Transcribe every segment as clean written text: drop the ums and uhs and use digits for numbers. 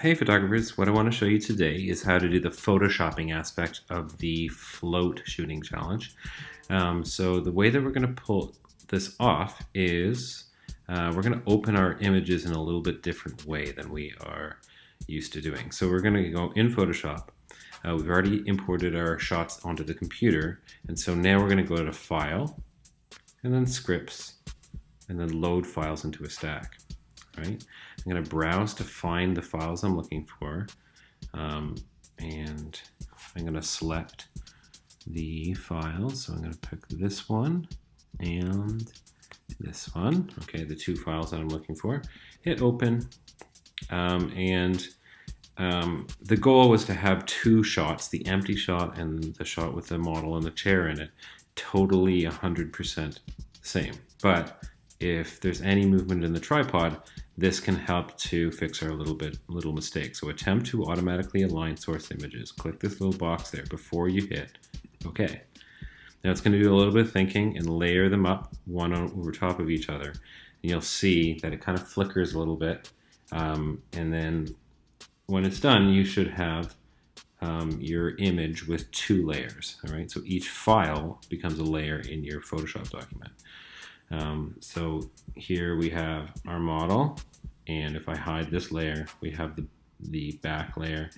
Hey photographers, what I want to show you today is how to do the photoshopping aspect of the float shooting challenge. So the way that we're going to pull this off is we're going to open our images in a little bit different way than we are used to doing. So we're going to go in Photoshop. We've already imported our shots onto the computer, and so now we're going to go to File, and then Scripts, and then Load Files into a stack. Right? I'm going to browse to find the files I'm looking for, and I'm going to select the files. So I'm going to pick this one and this one. Okay, the two files that I'm looking for. Hit open, and the goal was to have two shots, the empty shot and the shot with the model and the chair in it, totally 100% same. But if there's any movement in the tripod, this can help to fix our little mistake. So attempt to automatically align source images. Click this little box there before you hit OK. Now it's going to do a little bit of thinking and layer them up one over top of each other. And you'll see that it kind of flickers a little bit. And then when it's done, you should have your image with two layers. All right, so each file becomes a layer in your Photoshop document. So here we have our model, and if I hide this layer, we have the back layer,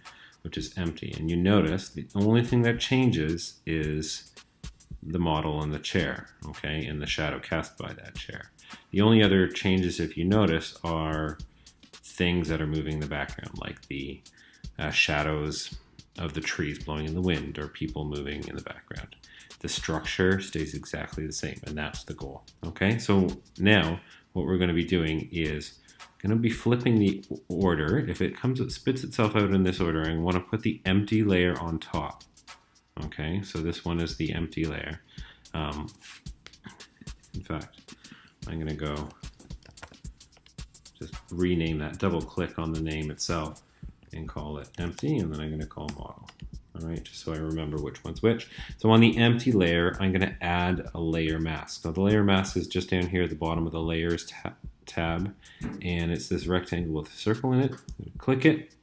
which is empty. And you notice the only thing that changes is the model and the chair, okay, and the shadow cast by that chair. The only other changes, if you notice, are things that are moving in the background, like the shadows of the trees blowing in the wind or people moving in the background. The structure stays exactly the same, and that's the goal. Okay, so now what we're going to be doing is going to be flipping the order. If it spits itself out in this order, I want to put the empty layer on top. Okay, so this one is the empty layer. In fact, I'm going to go just rename that, double click on the name itself and call it empty, and then I'm going to call model. All right, just so I remember which one's which. So on the empty layer, I'm going to add a layer mask. So the layer mask is just down here at the bottom of the layers tab, and it's this rectangle with a circle in it. I'm going to click it,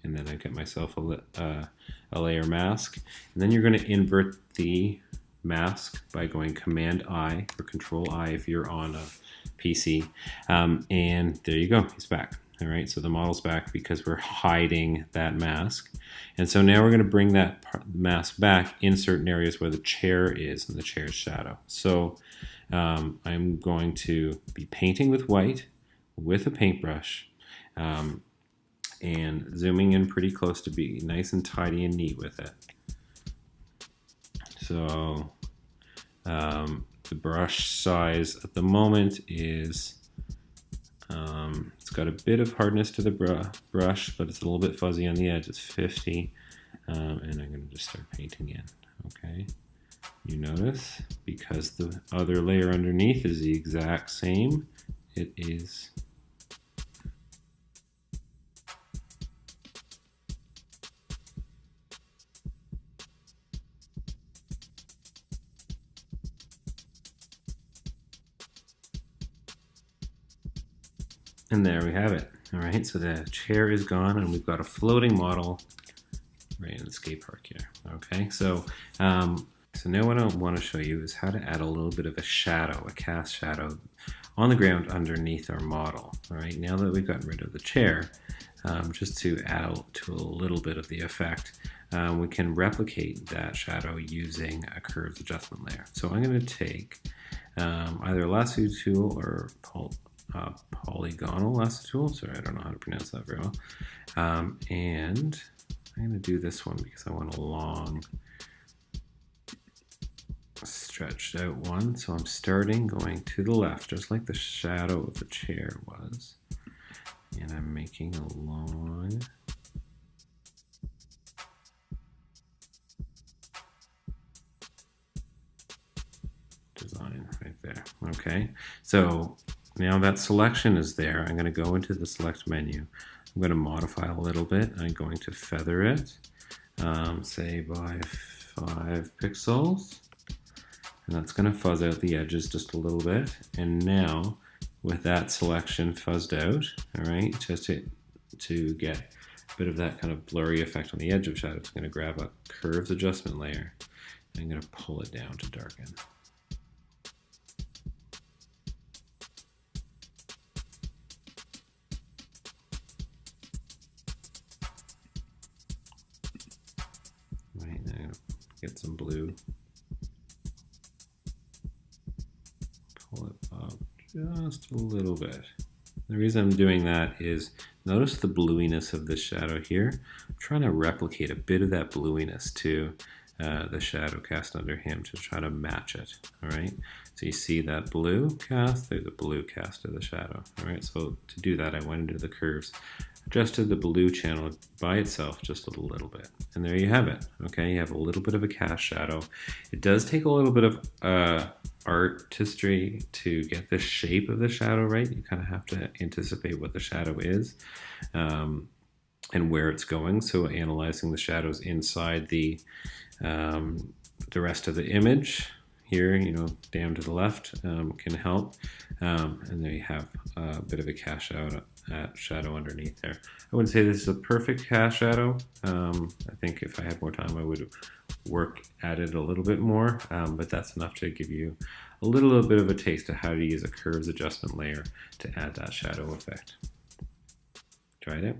and then I get myself a layer mask. And then you're going to invert the mask by going Command I or Control I if you're on a PC. And there you go, it's back. All right, so the model's back because we're hiding that mask. And so now we're going to bring that mask back in certain areas where the chair is and the chair's shadow. So I'm going to be painting with white with a paintbrush and zooming in pretty close to be nice and tidy and neat with it. So the brush size at the moment is it's got a bit of hardness to the brush, but it's a little bit fuzzy on the edge. It's 50, and I'm going to just start painting in. Okay, you notice because the other layer underneath is the exact same. It is and there we have it. All right, so the chair is gone, and we've got a floating model right in the skate park here. Okay, so now what I want to show you is how to add a little bit of a shadow, a cast shadow, on the ground underneath our model. All right, now that we've gotten rid of the chair, just to add to a little bit of the effect, we can replicate that shadow using a curves adjustment layer. So I'm going to take either a lasso tool or polygonal lasso tool. Sorry, I don't know how to pronounce that very well. And I'm going to do this one because I want a long, stretched out one. So I'm starting going to the left, just like the shadow of the chair was. And I'm making a long design right there. Okay, so now that selection is there, I'm going to go into the select menu. I'm going to modify a little bit. I'm going to feather it, say by 5 pixels. And that's going to fuzz out the edges just a little bit. And now, with that selection fuzzed out, all right, just to get bit of that kind of blurry effect on the edge of shadow. So I'm going to grab a curves adjustment layer and I'm going to pull it down to darken. Right, now get some blue. Pull it up just a little bit. The reason I'm doing that is notice the bluiness of this shadow here. I'm trying to replicate a bit of that bluiness to the shadow cast under him to try to match it. All right, so you see that blue cast, there's a blue cast of the shadow. All right, so to do that, I went into the curves, adjusted the blue channel by itself just a little bit, and there you have it. Okay, you have a little bit of a cast shadow. It does take a little bit of artistry to get the shape of the shadow right. You kind of have to anticipate what the shadow is and where it's going. So analyzing the shadows inside the rest of the image here, you know, down to the left can help. And there you have a bit of a cast shadow underneath there. I wouldn't say this is a perfect cast shadow. I think if I had more time, I would work at it a little bit more, but that's enough to give you a little bit of a taste of how to use a curves adjustment layer to add that shadow effect. Try it out.